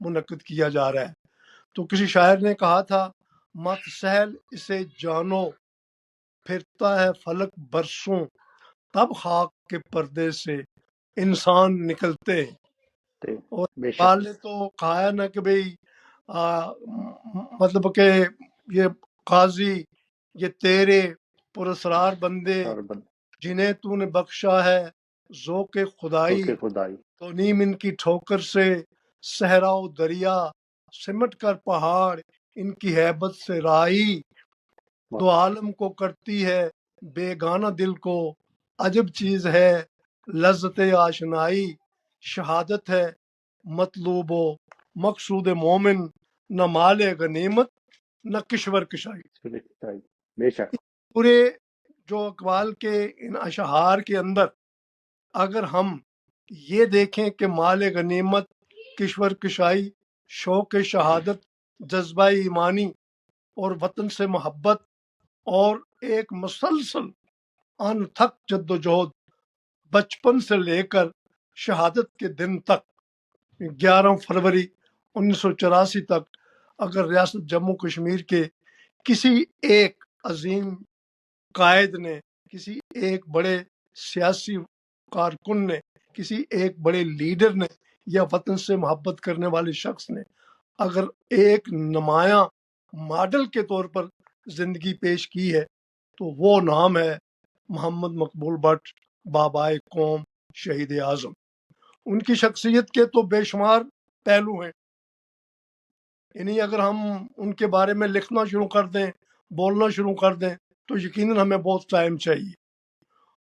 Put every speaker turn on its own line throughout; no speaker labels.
منعقد کیا جا رہا ہے۔ تو کسی شاعر نے کہا تھا، مت سہل اسے جانو، پھرتا ہے فلک برسوں، تب خاک کے پردے سے انسان نکلتے ہیں۔
تے-
اور
بے
اقبال
شک
نے تو کہا ہے نا کہ بھئی مطلب کہ یہ قاضی، یہ تیرے پراسرار بندے،
سر بند
جنہیں تو نے بخشا ہے ذوق
تو
خدائی،
کہ خدائی
تو نیم ان کی ٹھوکر سے صحرا و دریا، سمٹ کر پہاڑ ان کی ہیبت سے رائی، دو عالم کو کرتی ہے بیگانہ دل کو، عجب چیز ہے لذت آشنائی، شہادت ہے مطلوب و مقصود مومن، نہ مال غنیمت نہ کشور کشائی۔
خدائی، بے شک
پورے جو اقبال کے ان اشعار کے اندر اگر ہم یہ دیکھیں کہ مال غنیمت، کشور کشائی، شوق شہادت، جذبہ ایمانی اور وطن سے محبت اور ایک مسلسل ان تھک جد و جہد، بچپن سے لے کر شہادت کے دن تک، 11 فروری 1984 تک، اگر ریاست جموں کشمیر کے کسی ایک عظیم قائد نے، کسی ایک بڑے سیاسی کارکن نے، کسی ایک بڑے لیڈر نے یا وطن سے محبت کرنے والے شخص نے اگر ایک نمایاں ماڈل کے طور پر زندگی پیش کی ہے تو وہ نام ہے محمد مقبول بٹ، بابائے قوم، شہید اعظم۔ ان کی شخصیت کے تو بے شمار پہلو ہیں، یعنی اگر ہم ان کے بارے میں لکھنا شروع کر دیں، بولنا شروع کر دیں تو یقیناً ہمیں بہت ٹائم چاہیے۔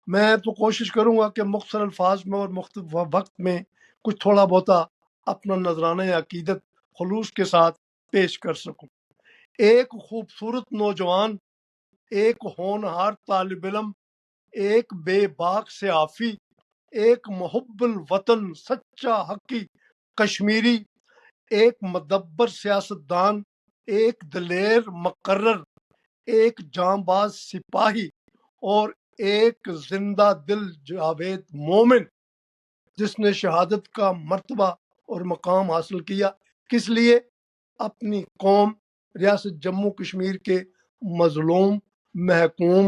میں تو کوشش کروں گا کہ مختصر الفاظ میں اور مختلف وقت میں کچھ تھوڑا بہتا اپنا نذرانہ عقیدت خلوص کے ساتھ پیش کر سکوں۔ ایک خوبصورت نوجوان، ایک ہونہار طالب علم، ایک بے باک سے عافی، ایک محب الوطن سچا حقی کشمیری، ایک مدبر سیاستدان، ایک دلیر مقرر، ایک جانباز سپاہی اور ایک زندہ دل جاوید مومن، جس نے شہادت کا مرتبہ اور مقام حاصل کیا۔ کس لیے؟ اپنی قوم ریاست جموں کشمیر کے مظلوم محکوم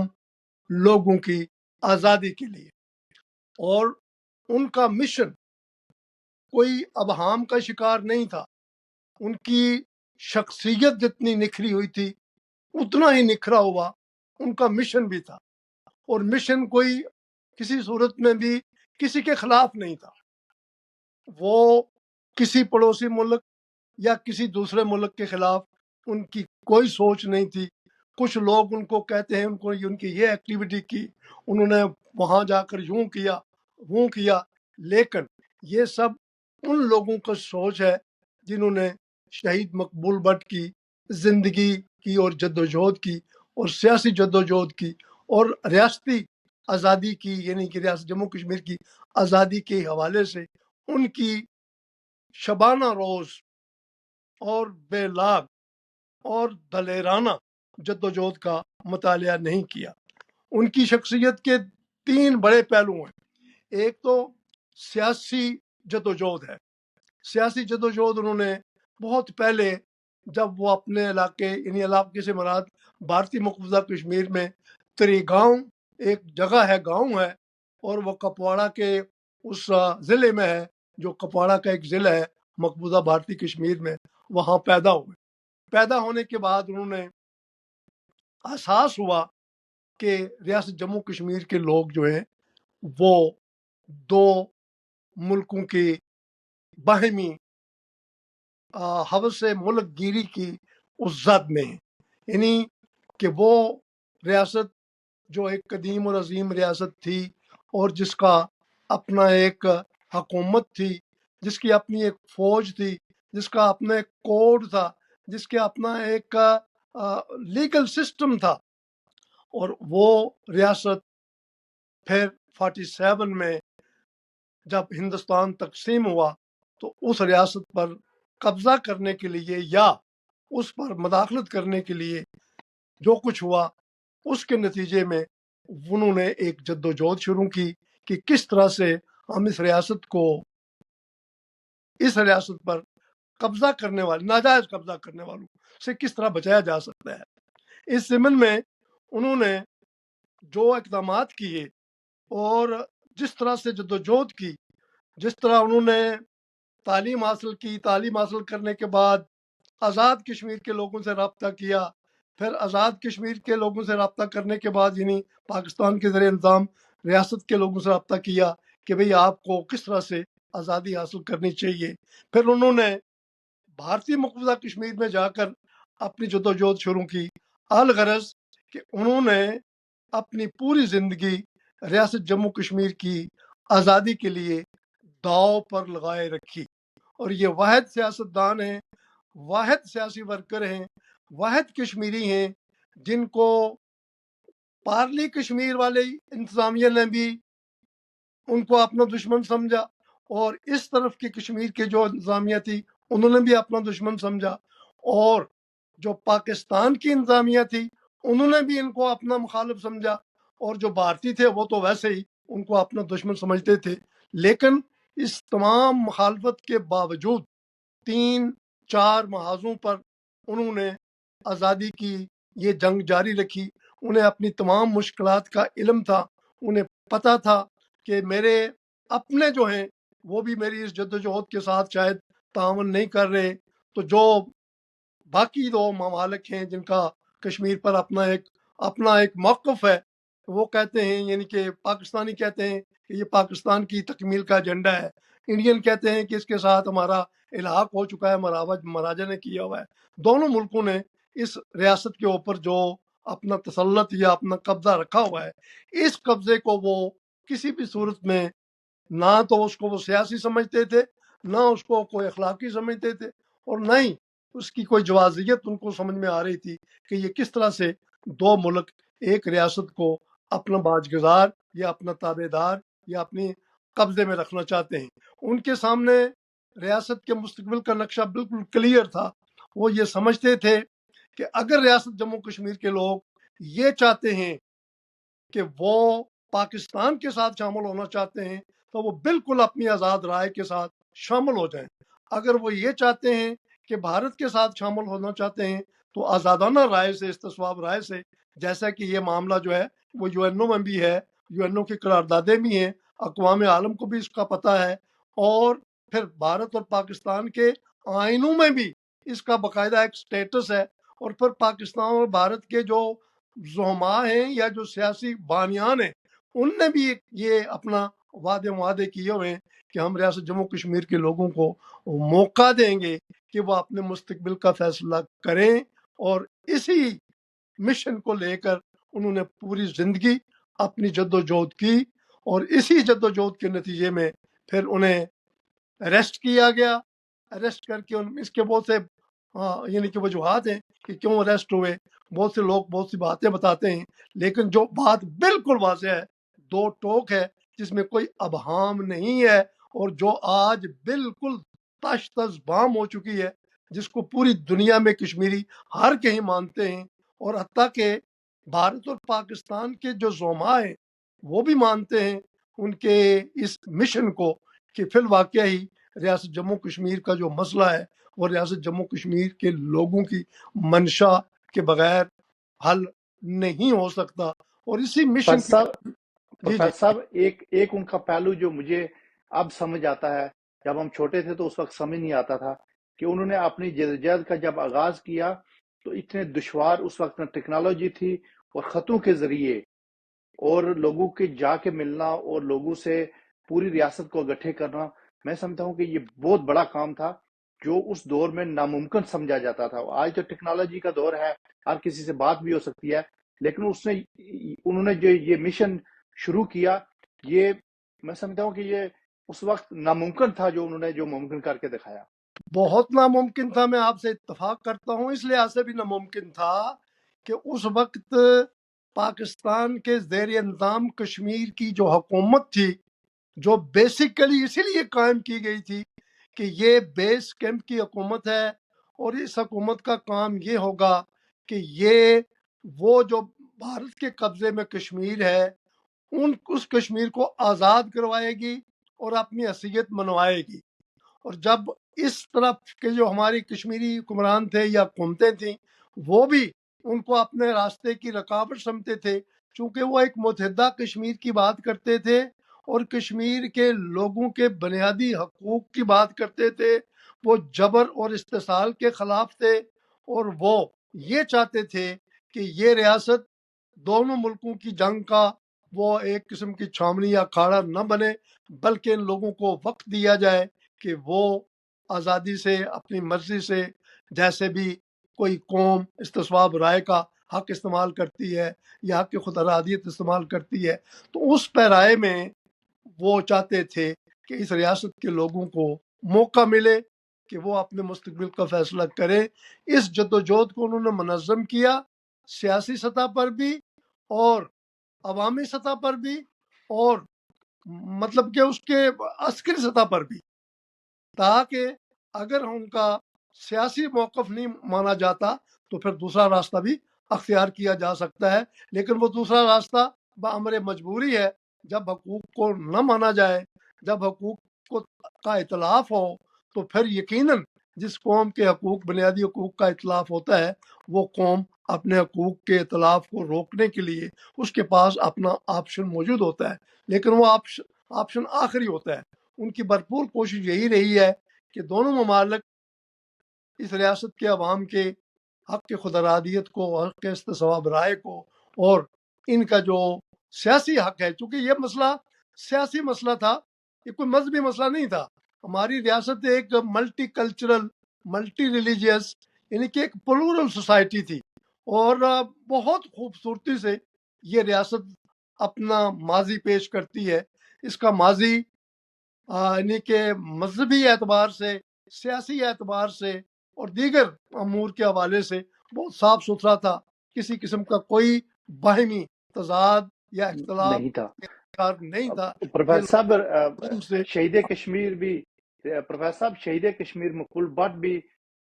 لوگوں کی آزادی کے لیے۔ اور ان کا مشن کوئی ابہام کا شکار نہیں تھا، ان کی شخصیت جتنی نکھری ہوئی تھی اتنا ہی نکھرا ہوا ان کا مشن بھی تھا، اور مشن کوئی کسی صورت میں بھی کسی کے خلاف نہیں تھا۔ وہ کسی پڑوسی ملک یا کسی دوسرے ملک کے خلاف ان کی کوئی سوچ نہیں تھی۔ کچھ لوگ ان کو کہتے ہیں ان کی یہ ایکٹیویٹی کی، انہوں نے وہاں جا کر یوں کیا وہ کیا، لیکن یہ سب ان لوگوں کا سوچ ہے جنہوں نے شہید مقبول بٹ کی زندگی کی اور جدوجہد کی اور سیاسی جدوجہد کی اور ریاستی آزادی کی، یعنی کہ ریاست جموں کشمیر کی آزادی کے حوالے سے ان کی شبانہ روز اور بے لاگ اور دلیرانہ جدوجہد کا مطالعہ نہیں کیا۔ ان کی شخصیت کے 3 بڑے پہلو ہیں۔ ایک تو سیاسی جدوجہد ہے۔ سیاسی جدوجہد انہوں نے بہت پہلے، جب وہ اپنے علاقے، یعنی علاقے سے مراد بھارتی مقبوضہ کشمیر میں تری گاؤں ایک جگہ ہے، گاؤں ہے، اور وہ کپواڑہ کے اس ضلع میں ہے، جو کپواڑہ کا ایک ضلع ہے مقبوضہ بھارتی کشمیر میں، وہاں پیدا ہوئے۔ پیدا ہونے کے بعد انہوں نے احساس ہوا کہ ریاست جموں کشمیر کے لوگ جو ہیں وہ 2 ملکوں کی باہمی حوث ملک گیری کی اس زد میں ہیں، یعنی کہ وہ ریاست جو ایک قدیم اور عظیم ریاست تھی اور جس کا اپنا ایک حکومت تھی، جس کی اپنی ایک فوج تھی، جس کا اپنا ایک کوڈ تھا، جس کے اپنا ایک لیگل سسٹم تھا، اور وہ ریاست پھر 47 میں جب ہندوستان تقسیم ہوا تو اس ریاست پر قبضہ کرنے کے لیے یا اس پر مداخلت کرنے کے لیے جو کچھ ہوا، اس کے نتیجے میں انہوں نے ایک جدوجہد شروع کی کہ کس طرح سے ہم اس ریاست پر قبضہ کرنے والے ناجائز قبضہ کرنے والوں سے کس طرح بچایا جا سکتا ہے۔ اس ضمن میں انہوں نے جو اقدامات کیے اور جس طرح سے جدوجہد کی، جس طرح انہوں نے تعلیم حاصل کی، تعلیم حاصل کرنے کے بعد آزاد کشمیر کے لوگوں سے رابطہ کیا، پھر آزاد کشمیر کے لوگوں سے رابطہ کرنے کے بعد یعنی پاکستان کے زیر انتظام ریاست کے لوگوں سے رابطہ کیا کہ بھئی آپ کو کس طرح سے آزادی حاصل کرنی چاہیے، پھر انہوں نے بھارتی مقبوضہ کشمیر میں جا کر اپنی جدوجہد شروع کی، الغرض کہ انہوں نے اپنی پوری زندگی ریاست جموں کشمیر کی آزادی کے لیے داؤ پر لگائے رکھی، اور یہ واحد سیاستدان ہیں، واحد سیاسی ورکر ہیں، واحد کشمیری ہیں جن کو پارلی کشمیر والے انتظامیہ نے بھی ان کو اپنا دشمن سمجھا، اور اس طرف کی کشمیر کے جو انتظامیہ تھی انہوں نے بھی اپنا دشمن سمجھا، اور جو پاکستان کی انتظامیہ تھی انہوں نے بھی ان کو اپنا مخالف سمجھا، اور جو بھارتی تھے وہ تو ویسے ہی ان کو اپنا دشمن سمجھتے تھے۔ لیکن اس تمام مخالفت کے باوجود 3-4 محاذوں پر انہوں نے آزادی کی یہ جنگ جاری رکھی۔ انہیں اپنی تمام مشکلات کا علم تھا، انہیں پتہ تھا کہ میرے اپنے جو ہیں وہ بھی میری اس جدوجہد کے ساتھ شاید تعاون نہیں کر رہے، تو جو باقی دو ممالک ہیں جن کا کشمیر پر اپنا ایک موقف ہے، وہ کہتے ہیں یعنی کہ پاکستانی کہتے ہیں کہ یہ پاکستان کی تکمیل کا ایجنڈا ہے، انڈین کہتے ہیں کہ اس کے ساتھ ہمارا الحاق ہو چکا ہے، مہاراجہ نے کیا ہوا ہے۔ دونوں ملکوں نے اس ریاست کے اوپر جو اپنا تسلط یا اپنا قبضہ رکھا ہوا ہے، اس قبضے کو وہ کسی بھی صورت میں نہ تو اس کو وہ سیاسی سمجھتے تھے، نہ اس کو کوئی اخلاقی سمجھتے تھے، اور نہ ہی اس کی کوئی جوازیت ان کو سمجھ میں آ رہی تھی کہ یہ کس طرح سے دو ملک ایک ریاست کو اپنا باجگزار یا اپنا تابع دار یا اپنی قبضے میں رکھنا چاہتے ہیں۔ ان کے سامنے ریاست کے مستقبل کا نقشہ بالکل کلیئر تھا۔ وہ یہ سمجھتے تھے کہ اگر ریاست جموں کشمیر کے لوگ یہ چاہتے ہیں کہ وہ پاکستان کے ساتھ شامل ہونا چاہتے ہیں تو وہ بالکل اپنی آزاد رائے کے ساتھ شامل ہو جائیں، اگر وہ یہ چاہتے ہیں کہ بھارت کے ساتھ شامل ہونا چاہتے ہیں تو آزادانہ رائے سے، استصواب رائے سے، جیسا کہ یہ معاملہ جو ہے وہ یو این او میں بھی ہے، یو این او کی قراردادیں بھی ہیں، اقوام عالم کو بھی اس کا پتہ ہے، اور پھر بھارت اور پاکستان کے آئینوں میں بھی اس کا باقاعدہ ایک سٹیٹس ہے، اور پھر پاکستان اور بھارت کے جو زعماء ہیں یا جو سیاسی بانیان ہیں ان نے بھی یہ اپنا معاہدے کیے ہوئے ہیں کہ ہم ریاست جموں کشمیر کے لوگوں کو موقع دیں گے کہ وہ اپنے مستقبل کا فیصلہ کریں، اور اسی مشن کو لے کر انہوں نے پوری زندگی اپنی جدوجہد کی، اور اسی جدوجہد کے نتیجے میں پھر انہیں اریسٹ کیا گیا۔ اریسٹ کر کے اس کے بہت سے یعنی کہ وجوہات ہیں کہ کیوں اریسٹ ہوئے، بہت سے لوگ بہت سی باتیں بتاتے ہیں، لیکن جو بات بالکل واضح ہے، دو ٹوک ہے جس میں کوئی ابہام نہیں ہے، اور جو آج بالکل تش تش بام ہو چکی ہے، جس کو پوری دنیا میں کشمیری ہر کہیں مانتے ہیں، اور حتیٰ کہ بھارت اور پاکستان کے جو زعماء ہیں وہ بھی مانتے ہیں ان کے اس مشن کو کہ فی الواقعہ ہی ریاست جموں کشمیر کا جو مسئلہ ہے وہ ریاست جموں کشمیر کے لوگوں کی منشا کے بغیر حل نہیں ہو سکتا، اور اسی مشن کی جی
پروفیسر صاحب ایک ان کا پہلو جو مجھے اب سمجھ آتا ہے، جب ہم چھوٹے تھے تو اس وقت سمجھ نہیں آتا تھا کہ انہوں نے اپنی جدوجہد کا جب آغاز کیا تو اتنے دشوار اس وقت نہ ٹیکنالوجی تھی، اور خطوں کے ذریعے اور لوگوں کے جا کے ملنا اور لوگوں سے پوری ریاست کو اکٹھے کرنا، میں سمجھتا ہوں کہ یہ بہت بڑا کام تھا جو اس دور میں ناممکن سمجھا جاتا تھا۔ آج تو ٹیکنالوجی کا دور ہے، ہر کسی سے بات بھی ہو سکتی ہے، لیکن انہوں نے جو یہ مشن شروع کیا، یہ میں سمجھتا ہوں کہ یہ اس وقت ناممکن تھا جو انہوں نے جو ممکن کر کے دکھایا۔
بہت ناممکن تھا، میں آپ سے اتفاق کرتا ہوں، اس لحاظ سے بھی ناممکن تھا کہ اس وقت پاکستان کے زیر انتظام کشمیر کی جو حکومت تھی، جو بیسیکلی اسی لیے قائم کی گئی تھی کہ یہ بیس کیمپ کی حکومت ہے، اور اس حکومت کا کام یہ ہوگا کہ یہ وہ جو بھارت کے قبضے میں کشمیر ہے اس کشمیر کو آزاد کروائے گی اور اپنی حیثیت منوائے گی، اور جب اس طرف کے جو ہماری کشمیری حکمران تھے یا حکومتیں تھیں وہ بھی ان کو اپنے راستے کی رکاوٹ سمجھتے تھے، چونکہ وہ ایک متحدہ کشمیر کی بات کرتے تھے اور کشمیر کے لوگوں کے بنیادی حقوق کی بات کرتے تھے. وہ جبر اور استحصال کے خلاف تھے اور وہ یہ چاہتے تھے کہ یہ ریاست دونوں ملکوں کی جنگ کا وہ ایک قسم کی چھاؤنی یا کھاڑا نہ بنے، بلکہ ان لوگوں کو وقت دیا جائے کہ وہ آزادی سے اپنی مرضی سے جیسے بھی کوئی قوم استصواب رائے کا حق استعمال کرتی ہے یا حق خود ارادیت استعمال کرتی ہے، تو اس پیرائے میں وہ چاہتے تھے کہ اس ریاست کے لوگوں کو موقع ملے کہ وہ اپنے مستقبل کا فیصلہ کریں. اس جدوجہد کو انہوں نے منظم کیا، سیاسی سطح پر بھی اور عوامی سطح پر بھی، اور مطلب کہ اس کے عسکری سطح پر بھی، تاکہ اگر ان کا سیاسی موقف نہیں مانا جاتا تو پھر دوسرا راستہ بھی اختیار کیا جا سکتا ہے. لیکن وہ دوسرا راستہ بامر مجبوری ہے. جب حقوق کو نہ مانا جائے، جب حقوق کا اطلاف ہو، تو پھر یقیناً جس قوم کے حقوق بنیادی حقوق کا اطلاف ہوتا ہے وہ قوم اپنے حقوق کے اطلاف کو روکنے کے لیے اس کے پاس اپنا آپشن موجود ہوتا ہے، لیکن وہ آپشن آخری ہوتا ہے. ان کی بھرپور کوشش یہی رہی ہے کہ دونوں ممالک اس ریاست کے عوام کے حق خود ارادیت کو، حق استصواب رائے کو، اور ان کا جو سیاسی حق ہے، چونکہ یہ مسئلہ سیاسی مسئلہ تھا، یہ کوئی مذہبی مسئلہ نہیں تھا. ہماری ریاست ایک ملٹی کلچرل، ملٹی ریلیجیس، یعنی کہ ایک پلورل سوسائٹی تھی، اور بہت خوبصورتی سے یہ ریاست اپنا ماضی پیش کرتی ہے. اس کا ماضی یعنی کہ مذہبی اعتبار سے، سیاسی اعتبار سے اور دیگر امور کے حوالے سے بہت صاف ستھرا تھا. کسی قسم کا کوئی باہمی تضاد یا اختلاف
نہیں تھا.
نہیں تھا.
پروفیسر صاحب
سے
شہید کشمیر بھی، پروفیسر صاحب شہید کشمیر مقبول بٹ بھی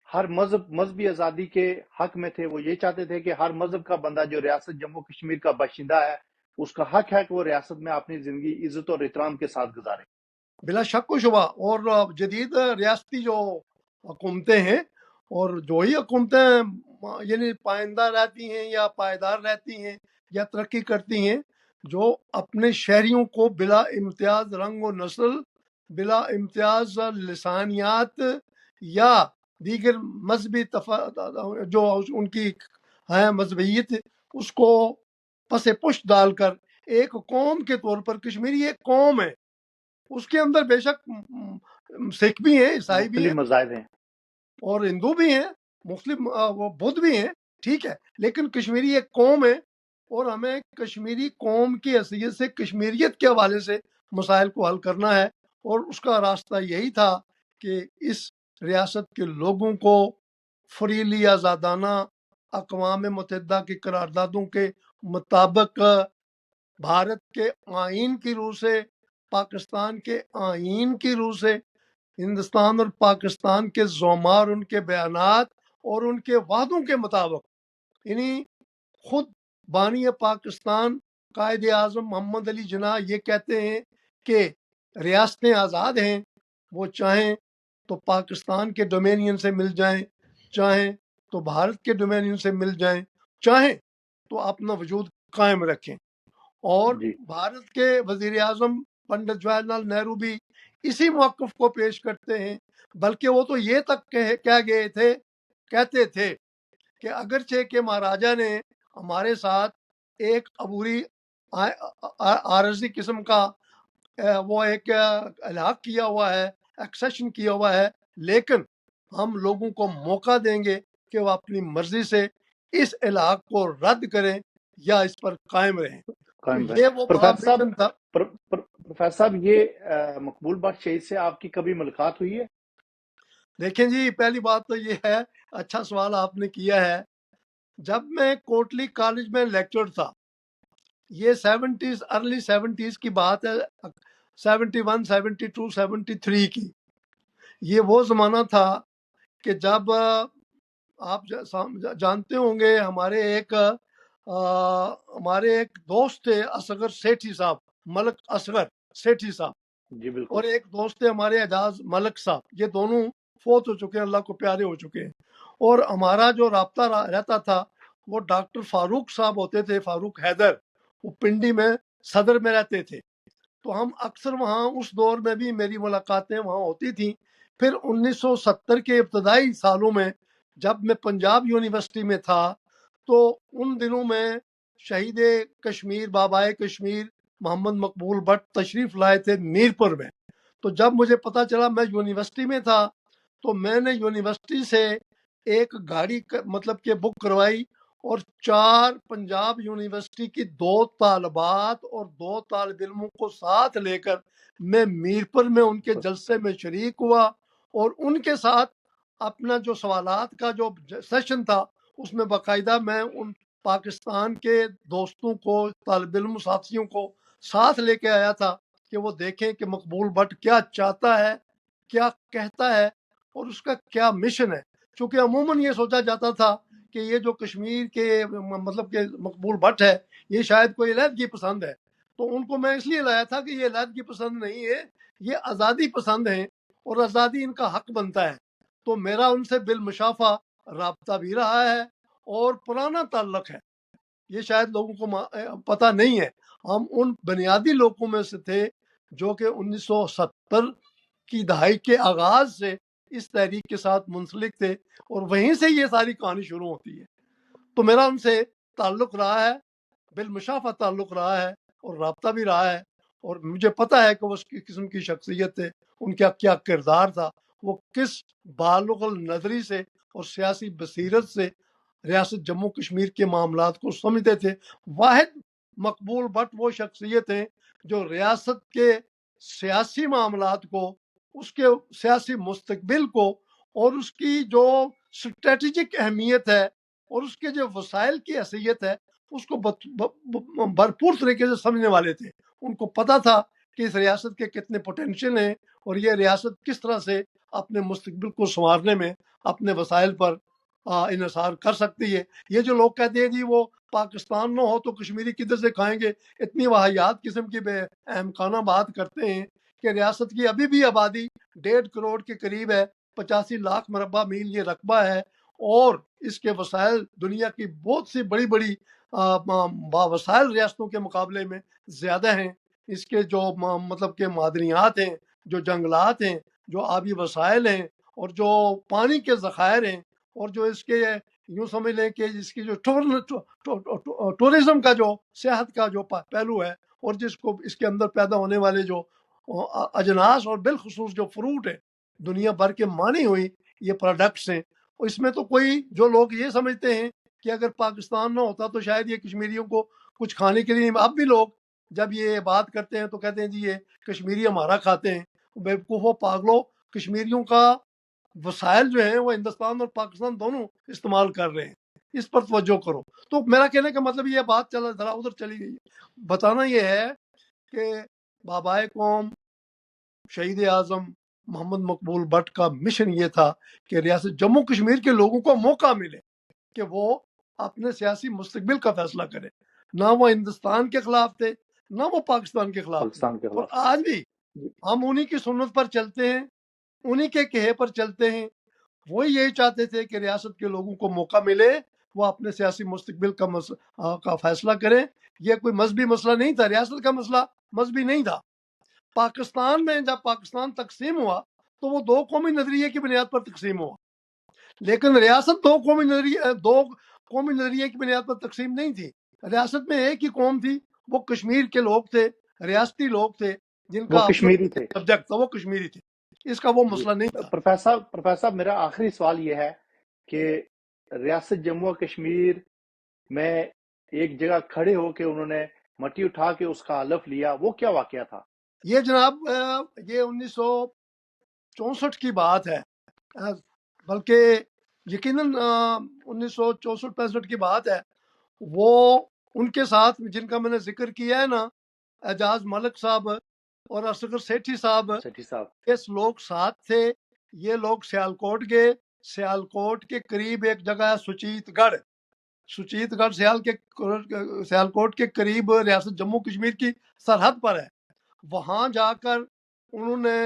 ہر مذہبی آزادی کے حق میں تھے. وہ یہ چاہتے تھے کہ ہر مذہب کا بندہ جو ریاست جموں کشمیر کا باشندہ ہے اس کا حق ہے کہ وہ ریاست میں اپنی زندگی عزت اور احترام کے ساتھ گزارے.
بلا شک و شبہ. اور جدید ریاستی جو حکومتیں ہیں اور جو ہی حکومتیں یعنی پائندہ رہتی ہیں یا پائیدار رہتی ہیں یا ترقی کرتی ہیں، جو اپنے شہریوں کو بلا امتیاز رنگ و نسل، بلا امتیاز لسانیات یا دیگر مذہبی جو ان کی ہے مذہبیت، اس کو پس پشت ڈال کر ایک قوم کے طور پر، کشمیری ایک قوم ہے، اس کے اندر بے شک سکھ بھی ہیں، عیسائی بھی ہیں،
مختلف مذاہب ہیں
اور ہندو بھی ہیں، مسلم وہ بدھ بھی ہیں، ٹھیک ہے، لیکن کشمیری ایک قوم ہے. اور ہمیں کشمیری قوم کی حیثیت سے کشمیریت کے حوالے سے مسائل کو حل کرنا ہے، اور اس کا راستہ یہی تھا کہ اس ریاست کے لوگوں کو فریلی آزادانہ اقوام متحدہ کی قراردادوں کے مطابق بھارت کے آئین کی روح سے، پاکستان کے آئین کی روح سے، ہندوستان اور پاکستان کے زومار، ان کے بیانات اور ان کے وعدوں کے مطابق، یعنی خود بانی پاکستان قائد اعظم محمد علی جناح یہ کہتے ہیں کہ ریاستیں آزاد ہیں، وہ چاہیں تو پاکستان کے ڈومینین سے مل جائیں، چاہیں تو بھارت کے ڈومینین سے مل جائیں، چاہیں تو اپنا وجود قائم رکھیں. اور
جی.
بھارت کے وزیر اعظم پنڈت جواہر لال نہرو بھی اسی موقف کو پیش کرتے ہیں، بلکہ وہ تو یہ تک کہتے تھے کہ اگرچہ کہ مہاراجا نے ہمارے ساتھ ایک عبوری عارضی قسم کا وہ ایک الحاق کیا ہوا ہے، ایکسیشن کیا ہوا ہے، لیکن ہم لوگوں کو موقع دیں گے کہ وہ اپنی مرضی سے اس الحاق کو رد کریں یا اس پر قائم رہیں. تو یہ وہ بڑا مشن تھا.
پروفیسر صاحب یہ مقبول بٹ شہید سے آپ کی کبھی ملاقات ہوئی ہے؟
دیکھیں جی، پہلی بات تو یہ ہے، اچھا سوال آپ نے کیا ہے. جب میں کوٹلی کالج میں لیکچر تھا، یہ 70s ارلی 70s کی بات ہے، 71 72 73 کی. یہ وہ زمانہ تھا کہ جب آپ جانتے ہوں گے ہمارے ایک دوست تھے اصغر سیٹھی صاحب، ملک اصغر سیٹھی صاحب،
جی بالکل.
اور ایک دوست تھے ہمارے اعجاز ملک صاحب. یہ دونوں فوت ہو چکے ہیں، اللہ کو پیارے ہو چکے ہیں. اور ہمارا جو رابطہ رہتا تھا وہ ڈاکٹر فاروق صاحب ہوتے تھے، فاروق حیدر، وہ پنڈی میں صدر میں رہتے تھے. تو ہم اکثر وہاں اس دور میں بھی میری ملاقاتیں وہاں ہوتی تھیں. پھر 1970 کے ابتدائی سالوں میں جب میں پنجاب یونیورسٹی میں تھا تو ان دنوں میں شہید کشمیر بابائے کشمیر محمد مقبول بٹ تشریف لائے تھے میرپور میں. تو جب مجھے پتا چلا میں یونیورسٹی میں تھا تو میں نے یونیورسٹی سے ایک گاڑی مطلب کہ بک کروائی اور 4 پنجاب یونیورسٹی کی 2 طالبات اور 2 طالب علموں کو ساتھ لے کر میں میرپور میں ان کے جلسے میں شریک ہوا اور ان کے ساتھ اپنا جو سوالات کا جو سیشن تھا اس میں باقاعدہ میں ان پاکستان کے دوستوں کو طالب علم ساتھیوں کو ساتھ لے کے آیا تھا کہ وہ دیکھیں کہ مقبول بٹ کیا چاہتا ہے، کیا کہتا ہے اور اس کا کیا مشن ہے. چونکہ عموماً یہ سوچا جاتا تھا کہ یہ جو کشمیر کے مطلب کہ مقبول بٹ ہے یہ شاید کوئی علیحدگی پسند ہے. تو ان کو میں اس لیے لایا تھا کہ یہ علیحدگی پسند نہیں ہے، یہ آزادی پسند ہیں اور آزادی ان کا حق بنتا ہے. تو میرا ان سے بالمشافہ رابطہ بھی رہا ہے اور پرانا تعلق ہے. یہ شاید لوگوں کو پتہ نہیں ہے. ہم ان بنیادی لوگوں میں سے تھے جو کہ 1970 کی دہائی کے آغاز سے اس تحریک کے ساتھ منسلک تھے اور وہیں سے یہ ساری کہانی شروع ہوتی ہے. تو میرا ان سے تعلق رہا ہے، بالمشافہ تعلق رہا ہے اور رابطہ بھی رہا ہے اور مجھے پتہ ہے کہ وہ اس کی قسم کی شخصیت تھے، ان کا کیا کردار تھا، وہ کس بالغ النظری سے اور سیاسی بصیرت سے ریاست جموں کشمیر کے معاملات کو سمجھتے تھے. واحد مقبول بٹ وہ شخصیت ہیں جو ریاست کے سیاسی معاملات کو، اس کے سیاسی مستقبل کو اور اس کی جو اسٹریٹجک اہمیت ہے اور اس کے جو وسائل کی حیثیت ہے اس کو بھرپور طریقے سے سمجھنے والے تھے. ان کو پتا تھا کہ اس ریاست کے کتنے پوٹینشیل ہیں اور یہ ریاست کس طرح سے اپنے مستقبل کو سنوارنے میں اپنے وسائل پر انحصار کر سکتی ہے. یہ جو لوگ کہتے ہیں جی وہ پاکستان نہ ہو تو کشمیری کدھر سے کھائیں گے، اتنی واحیات قسم کی بے احمقانہ بات کرتے ہیں کہ ریاست کی ابھی بھی آبادی 1.5 کروڑ کے قریب ہے، 85 لاکھ مربع میل یہ رقبہ ہے اور اس کے وسائل دنیا کی بہت سی بڑی بڑی باوسائل ریاستوں کے مقابلے میں زیادہ ہیں. اس کے جو مطلب کہ معدنیات ہیں، جو جنگلات ہیں، جو آبی وسائل ہیں اور جو پانی کے ذخائر ہیں اور جو اس کے یوں سمجھ لیں کہ اس کی جو ٹورزم کا جو سیاحت کا جو پہلو ہے اور جس کو اس کے اندر پیدا ہونے والے جو اجناس اور بالخصوص جو فروٹ ہے دنیا بھر کے مانی ہوئی یہ پروڈکٹس ہیں. اس میں تو کوئی جو لوگ یہ سمجھتے ہیں کہ اگر پاکستان نہ ہوتا تو شاید یہ کشمیریوں کو کچھ کھانے کے لیے، اب بھی لوگ جب یہ بات کرتے ہیں تو کہتے ہیں جی یہ کشمیری ہمارا کھاتے ہیں. بیوقوفوں پاگلوں، کشمیریوں کا وسائل جو ہیں وہ ہندوستان اور پاکستان دونوں استعمال کر رہے ہیں، اس پر توجہ کرو. تو میرا کہنے کا مطلب یہ بات چلا ذرا ادھر چلی گئی. بتانا یہ ہے کہ بابائے قوم شہید اعظم محمد مقبول بٹ کا مشن یہ تھا کہ ریاست جموں کشمیر کے لوگوں کو موقع ملے کہ وہ اپنے سیاسی مستقبل کا فیصلہ کرے. نہ وہ ہندوستان کے خلاف تھے نہ وہ پاکستان کے خلاف تھے.
پاکستان کے
اور
خلاف.
آج بھی ہم انہی کی سنت پر چلتے ہیں، انہی کے کہے پر چلتے ہیں. وہی یہی چاہتے تھے کہ ریاست کے لوگوں کو موقع ملے وہ اپنے سیاسی مستقبل کا فیصلہ کریں. یہ کوئی مذہبی مسئلہ نہیں تھا، ریاست کا مسئلہ مذہبی نہیں تھا. پاکستان میں جب پاکستان تقسیم ہوا تو وہ 2 قومی نظریے کی بنیاد پر تقسیم ہوا، لیکن ریاست 2 قومی نظریے کی بنیاد پر تقسیم نہیں تھی. ریاست میں ایک ہی قوم تھی، وہ کشمیر کے لوگ تھے، ریاستی لوگ تھے جن
وہ
کا
کشمیری تھے.
سبجیکٹ تھا، وہ کشمیری تھے. اس کا وہ
جی
مسئلہ نہیں تھا.
پروفیسر صاحب میرا آخری سوال یہ ہے کہ ریاست جموں و کشمیر میں ایک جگہ کھڑے ہو کے انہوں نے مٹی اٹھا کے اس کا حلف لیا، وہ کیا واقعہ تھا؟
یہ جناب یہ 1964 کی بات ہے، بلکہ یقیناً 1964-65 کی بات ہے. وہ ان کے ساتھ جن کا میں نے ذکر کیا ہے نا، اعجاز ملک صاحب اور اصغر سیٹھی صاحب،
سٹھی صاحب.
اس لوگ ساتھ تھے. یہ لوگ سیالکوٹ گئے. سیالکوٹ کے قریب ایک جگہ ہے سچیت گڑھ. سچیت گڑھ سیالکوٹ کے قریب ریاست جموں کشمیر کی سرحد پر ہے. وہاں جا کر انہوں نے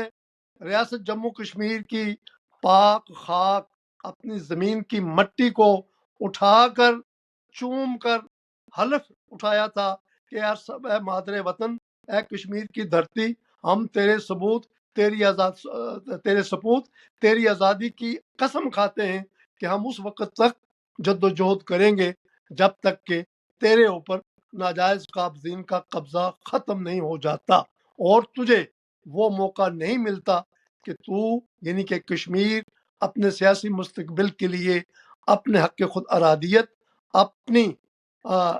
ریاست جموں کشمیر کی پاک خاک اپنی زمین کی مٹی کو اٹھا کر چوم کر حلف اٹھایا تھا کہ یار سب اے مادر وطن، اے کشمیر کی دھرتی، ہم تیرے ثبوت تیرے سپوت تیری آزادی کی قسم کھاتے ہیں کہ ہم اس وقت تک جد و جہد کریں گے جب تک کہ تیرے اوپر ناجائز قابضین کا قبضہ ختم نہیں ہو جاتا اور تجھے وہ موقع نہیں ملتا کہ تو یعنی کہ کشمیر اپنے سیاسی مستقبل کے لیے اپنے حق خود ارادیت، اپنی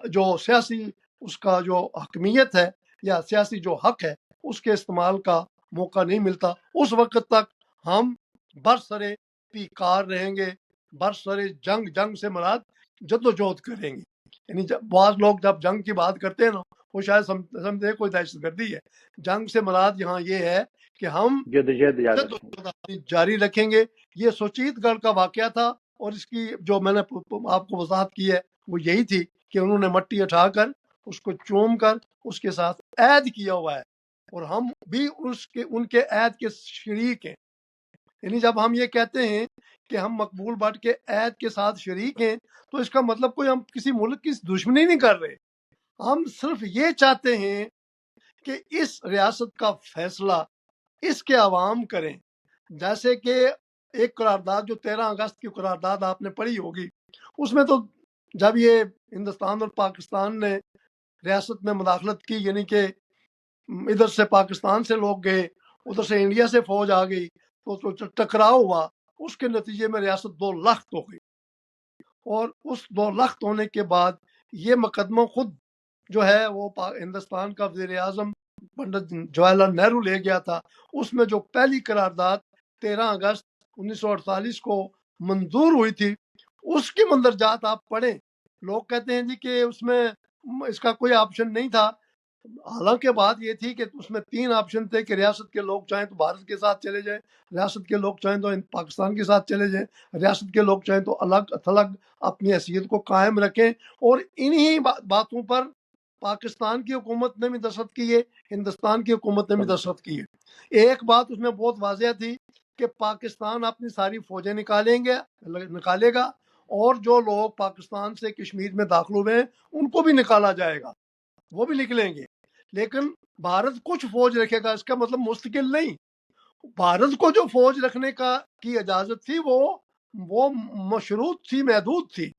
جو سیاسی اس کا جو حکمیت ہے یا سیاسی جو حق ہے اس کے استعمال کا موقع نہیں ملتا۔ اس وقت تک ہم برسرے پیکار رہیں گے، برسرے جنگ سے مراد جد و جہد کریں گے۔ یعنی بعض لوگ جب جنگ کی بات کرتے ہیں نا وہ شاید سمجھے کوئی دہشت گردی ہے۔ جنگ سے مراد یہاں یہ ہے کہ ہم
جدوجہد
جد و جہد اپنی جاری رکھیں گے۔ یہ سوچیت گڑھ کا واقعہ تھا اور اس کی جو میں نے آپ کو وضاحت کی ہے وہ یہی تھی کہ انہوں نے مٹی اٹھا کر اس کو چوم کر اس کے ساتھ عہد کیا ہوا ہے اور ہم بھی ان کے عہد کے شریک ہیں۔ یعنی جب ہم یہ کہتے ہیں کہ ہم مقبول بٹ کے عہد کے ساتھ شریک ہیں تو اس کا مطلب کوئی ہم کسی ملک کی دشمنی نہیں کر رہے، ہم صرف یہ چاہتے ہیں کہ اس ریاست کا فیصلہ اس کے عوام کریں۔ جیسے کہ ایک قرارداد جو 13 اگست کی قرارداد آپ نے پڑھی ہوگی، اس میں تو جب یہ ہندوستان اور پاکستان نے ریاست میں مداخلت کی، یعنی کہ ادھر سے پاکستان سے لوگ گئے، ادھر سے انڈیا سے فوج آ گئی تو ٹکراؤ ہوا، اس کے نتیجے میں ریاست 2 لخت ہو گئی اور اس 2 لخت ہونے کے بعد یہ مقدمہ خود جو ہے وہ ہندوستان کا وزیر اعظم پنڈت جواہر لال نہرو لے گیا تھا۔ اس میں جو پہلی قرارداد 13 اگست 1948 کو منظور ہوئی تھی اس کی مندرجات آپ پڑھیں، لوگ کہتے ہیں جی کہ اس میں اس کا کوئی آپشن نہیں تھا، حالانکہ بات یہ تھی کہ اس میں 3 آپشن تھے کہ ریاست کے لوگ چاہیں تو بھارت کے ساتھ چلے جائیں، ریاست کے لوگ چاہیں تو پاکستان کے ساتھ چلے جائیں، ریاست کے لوگ چاہیں تو الگ تھلگ اپنی حیثیت کو قائم رکھیں، اور انہی باتوں پر پاکستان کی حکومت نے بھی دستخط کیے، ہندوستان کی حکومت نے بھی دستخط کیے۔ ایک بات اس میں بہت واضح تھی کہ پاکستان اپنی ساری فوجیں نکالے گا اور جو لوگ پاکستان سے کشمیر میں داخل ہوئے ہیں ان کو بھی نکالا جائے گا، وہ بھی نکلیں گے، لیکن بھارت کچھ فوج رکھے گا، اس کا مطلب مستقل نہیں۔ بھارت کو جو فوج رکھنے کی اجازت تھی وہ مشروط تھی، محدود تھی۔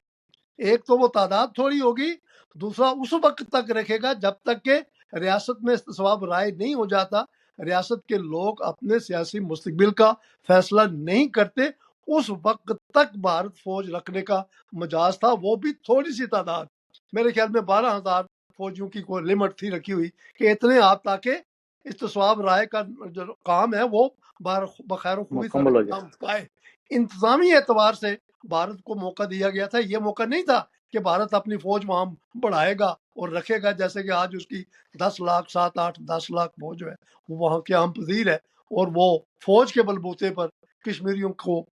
ایک تو وہ تعداد تھوڑی ہوگی، دوسرا اس وقت تک رکھے گا جب تک کہ ریاست میں استصواب رائے نہیں ہو جاتا، ریاست کے لوگ اپنے سیاسی مستقبل کا فیصلہ نہیں کرتے، اس وقت تک بھارت فوج رکھنے کا مجاز تھا، وہ بھی تھوڑی سی تعداد، میرے خیال میں 12,000 فوجیوں کی کوئی لمٹ تھی رکھی ہوئی کہ اتنے آپ تاکہ استصواب رائے کا جو کام ہے وہ بخیر و خوبی سر
مکمل ہو جائے۔
انجام پائے۔ انتظامی اعتبار سے بھارت کو موقع دیا گیا تھا، یہ موقع نہیں تھا کہ بھارت اپنی فوج وہاں بڑھائے گا اور رکھے گا، جیسے کہ آج اس کی 10 لاکھ 7 8 10 لاکھ فوج ہے، وہ وہاں کے عام پذیر ہے اور وہ فوج کے بلبوتے پر کشمیریوں کو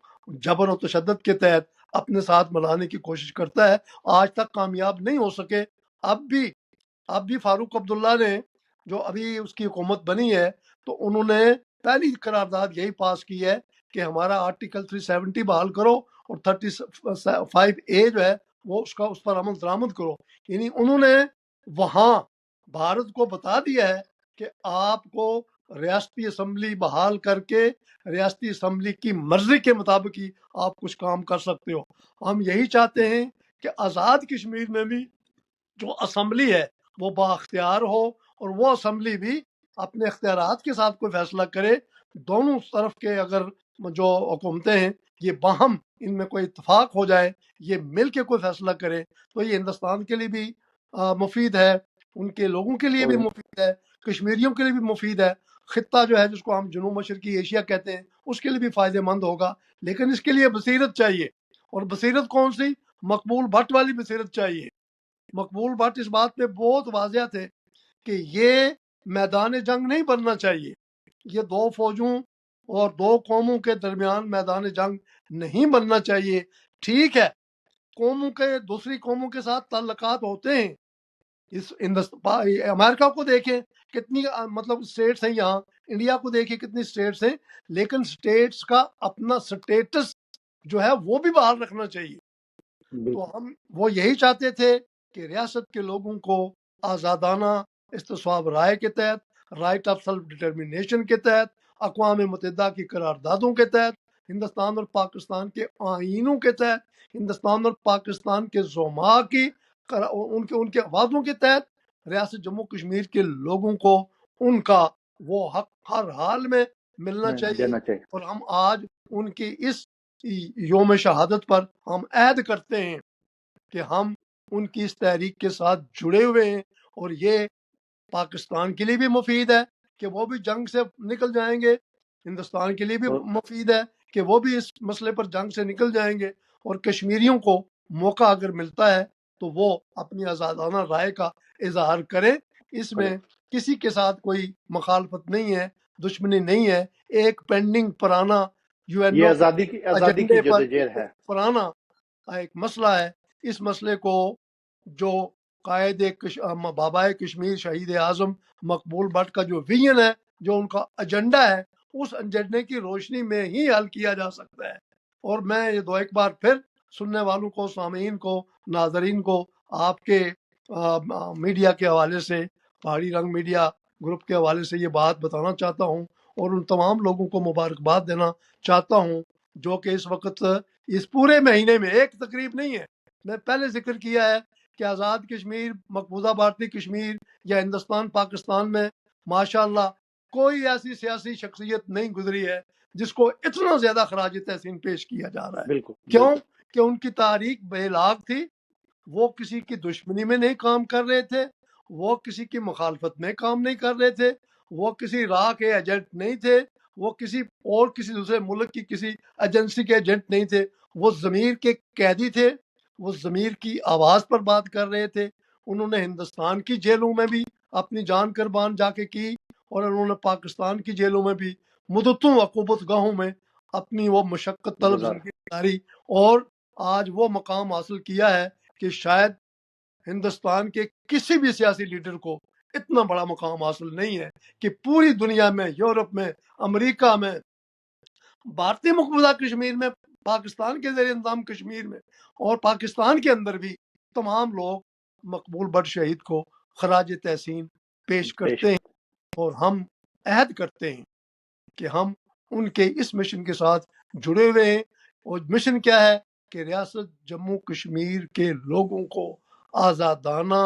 جبر و تشدد کے تحت اپنے ساتھ ملانے کی کوشش کرتا ہے، آج تک کامیاب نہیں ہو سکے۔ اب بھی فاروق عبداللہ نے جو ابھی اس کی حکومت بنی ہے تو انہوں نے پہلی قرارداد یہی پاس کی ہے کہ ہمارا آرٹیکل 370 بحال کرو اور 35A جو ہے وہ اس پر عمل درآمد کرو۔ یعنی انہوں نے وہاں بھارت کو بتا دیا ہے کہ آپ کو ریاستی اسمبلی بحال کر کے ریاستی اسمبلی کی مرضی کے مطابق ہی آپ کچھ کام کر سکتے ہو۔ ہم یہی چاہتے ہیں کہ آزاد کشمیر میں بھی جو اسمبلی ہے وہ بااختیار ہو اور وہ اسمبلی بھی اپنے اختیارات کے ساتھ کوئی فیصلہ کرے۔ دونوں طرف کے اگر جو حکومتیں ہیں یہ باہم ان میں کوئی اتفاق ہو جائے، یہ مل کے کوئی فیصلہ کرے تو یہ ہندوستان کے لیے بھی مفید ہے، ان کے لوگوں کے لیے بھی مفید ہے، کشمیریوں کے لیے بھی مفید ہے، خطہ جو ہے جس کو ہم جنوب مشرقی ایشیا کہتے ہیں اس کے لیے بھی فائدہ مند ہوگا، لیکن اس کے لیے بصیرت چاہیے۔ اور بصیرت کون سی؟ مقبول بٹ والی بصیرت چاہیے۔ مقبول بٹ اس بات پہ بہت واضح تھے کہ یہ میدان جنگ نہیں بننا چاہیے، یہ 2 فوجوں اور 2 قوموں کے درمیان میدان جنگ نہیں بننا چاہیے۔ ٹھیک ہے قوموں کے دوسری قوموں کے ساتھ تعلقات ہوتے ہیں، اس امریکہ کو دیکھیں کتنی مطلب اسٹیٹس ہیں یہاں انڈیا کو دیکھیے کتنی سٹیٹس ہیں، لیکن سٹیٹس کا اپنا سٹیٹس جو ہے وہ بھی بحال رکھنا چاہیے. تو ہم وہ یہی چاہتے تھے کہ ریاست کے لوگوں کو آزادانہ استصواب رائے کے تحت، رائٹ آف سیلف ڈٹرمنیشن کے تحت، اقوام متحدہ کی قراردادوں کے تحت، ہندوستان اور پاکستان کے آئینوں کے تحت، ہندوستان اور پاکستان کے زعما کی ان کے وعدوں کے تحت ریاست جموں کشمیر کے لوگوں کو ان کا وہ حق ہر حال میں ملنا چاہیے.
دینا چاہیے.
اور ہم آج ان کی اس یوم شہادت پر ہم عہد کرتے ہیں کہ ہم ان کی اس تحریک کے ساتھ جڑے ہوئے ہیں، اور یہ پاکستان کے لیے بھی مفید ہے کہ وہ بھی جنگ سے نکل جائیں گے، ہندوستان کے لیے بھی مفید ہے کہ وہ بھی اس مسئلے پر جنگ سے نکل جائیں گے، اور کشمیریوں کو موقع اگر ملتا ہے تو وہ اپنی آزادانہ رائے کا اظہار کریں. اس میں کسی کے ساتھ کوئی مخالفت نہیں ہے، دشمنی نہیں ہے. ایک پینڈنگ پرانا یو این
یہ
او
آزادی کی
ایجنڈے پر
جدوجہد ہے.
پرانا ایک مسئلہ ہے. اس مسئلے کو جو قائد بابا کشمیر شہید اعظم مقبول بٹ کا جو ویژن ہے، جو ان کا ایجنڈا ہے، اس ایجنڈے کی روشنی میں ہی حل کیا جا سکتا ہے. اور میں یہ دو ایک بار پھر سننے والوں کو، سامعین کو، ناظرین کو آپ کے میڈیا کے حوالے سے، پہاڑی رنگ میڈیا گروپ کے حوالے سے یہ بات بتانا چاہتا ہوں، اور ان تمام لوگوں کو مبارکباد دینا چاہتا ہوں جو کہ اس وقت اس پورے مہینے میں ایک تقریب نہیں ہے. میں پہلے ذکر کیا ہے کہ آزاد کشمیر، مقبوضہ بھارتی کشمیر یا ہندوستان پاکستان میں ماشاءاللہ کوئی ایسی سیاسی شخصیت نہیں گزری ہے جس کو اتنا زیادہ خراج تحسین پیش کیا جا رہا ہے.
بالکل.
کیوں کہ ان کی تاریخ بے لاگ تھی. وہ کسی کی دشمنی میں نہیں کام کر رہے تھے، وہ کسی کی مخالفت میں کام نہیں کر رہے تھے، وہ کسی راہ کے ایجنٹ نہیں تھے، وہ کسی دوسرے ملک کی کسی ایجنسی کے ایجنٹ نہیں تھے. وہ ضمیر کے قیدی تھے، وہ ضمیر کی آواز پر بات کر رہے تھے. انہوں نے ہندوستان کی جیلوں میں بھی اپنی جان قربان جا کے کی، اور انہوں نے پاکستان کی جیلوں میں بھی مدتوں عقوبت گاہوں میں اپنی وہ مشقت طلب زندگی گزاری، اور آج وہ مقام حاصل کیا ہے کہ شاید ہندوستان کے کسی بھی سیاسی لیڈر کو اتنا بڑا مقام حاصل نہیں ہے کہ پوری دنیا میں، یورپ میں، امریکہ میں، بھارتی مقبوضہ کشمیر میں، پاکستان کے زیر انتظام کشمیر میں، اور پاکستان کے اندر بھی تمام لوگ مقبول بٹ شہید کو خراج تحسین پیش کرتے ہیں. اور ہم عہد کرتے ہیں کہ ہم ان کے اس مشن کے ساتھ جڑے ہوئے ہیں. اور مشن کیا ہے کہ ریاست جموں کشمیر کے لوگوں کو آزادانہ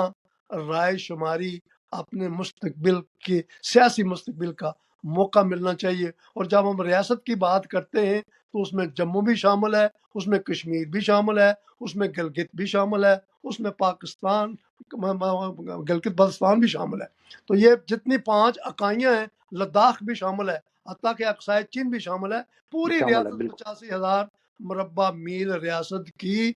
رائے شماری، اپنے مستقبل کے سیاسی مستقبل کا موقع ملنا چاہیے. اور جب ہم ریاست کی بات کرتے ہیں تو اس میں جموں بھی شامل ہے، اس میں کشمیر بھی شامل ہے، اس میں گلگت بھی شامل ہے، اس میں پاکستان گلگت بلتستان بھی شامل ہے. تو یہ جتنی 5 اکائیاں ہیں، لداخ بھی شامل ہے، حتیٰ کہ اقصائے چین بھی شامل ہے. پوری ریاست 85,000 مربع میل ریاست کی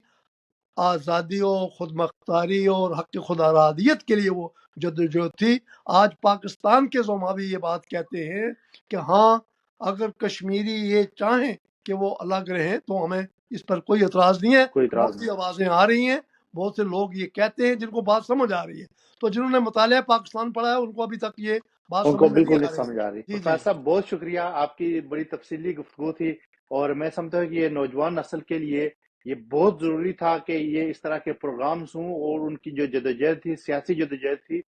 آزادی و خود مختاری اور حق خود ارادیت کے لیے وہ جدوجہد تھی. آج پاکستان کے زعما بھی یہ بات کہتے ہیں کہ ہاں اگر کشمیری یہ چاہیں کہ وہ الگ رہیں تو ہمیں اس پر کوئی اعتراض نہیں ہے. بہت سی آوازیں آ رہی ہیں، بہت سے لوگ یہ کہتے ہیں جن کو بات سمجھ آ رہی ہے. تو جنہوں نے مطالعہ پاکستان پڑھا ہے ان کو ابھی تک یہ بات
ان کو
سمجھ
بالکل
نہیں
نہیں
آ
سمجھ آ رہی.
رہی.
پروفیسر صاحب بہت شکریہ، آپ کی بڑی تفصیلی گفتگو تھی، اور میں سمجھتا ہوں کہ یہ نوجوان نسل کے لیے یہ بہت ضروری تھا کہ یہ اس طرح کے پروگرامز ہوں، اور ان کی جو جدوجہد تھی، سیاسی جدوجہد تھی،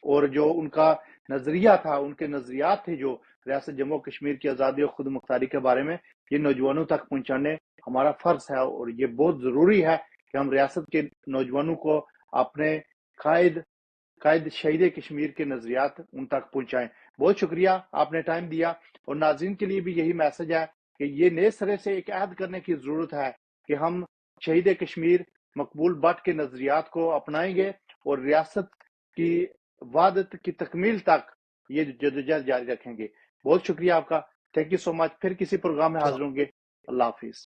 اور جو ان کا نظریہ تھا، ان کے نظریات تھے جو ریاست جموں کشمیر کی آزادی اور خود مختاری کے بارے میں، یہ نوجوانوں تک پہنچانے ہمارا فرض ہے. اور یہ بہت ضروری ہے کہ ہم ریاست کے نوجوانوں کو اپنے قائد شہید کشمیر کے نظریات ان تک پہنچائیں. بہت شکریہ، آپ نے ٹائم دیا. اور ناظرین کے لیے بھی یہی میسج ہے کہ یہ نئے سرے سے ایک عہد کرنے کی ضرورت ہے کہ ہم شہید کشمیر مقبول بٹ کے نظریات کو اپنائیں گے، اور ریاست کی وحدت کی تکمیل تک یہ جدوجہد جاری رکھیں گے. بہت شکریہ آپ کا. تھینک یو سو مچ. پھر کسی پروگرام میں حاضر ہوں گے. اللہ حافظ.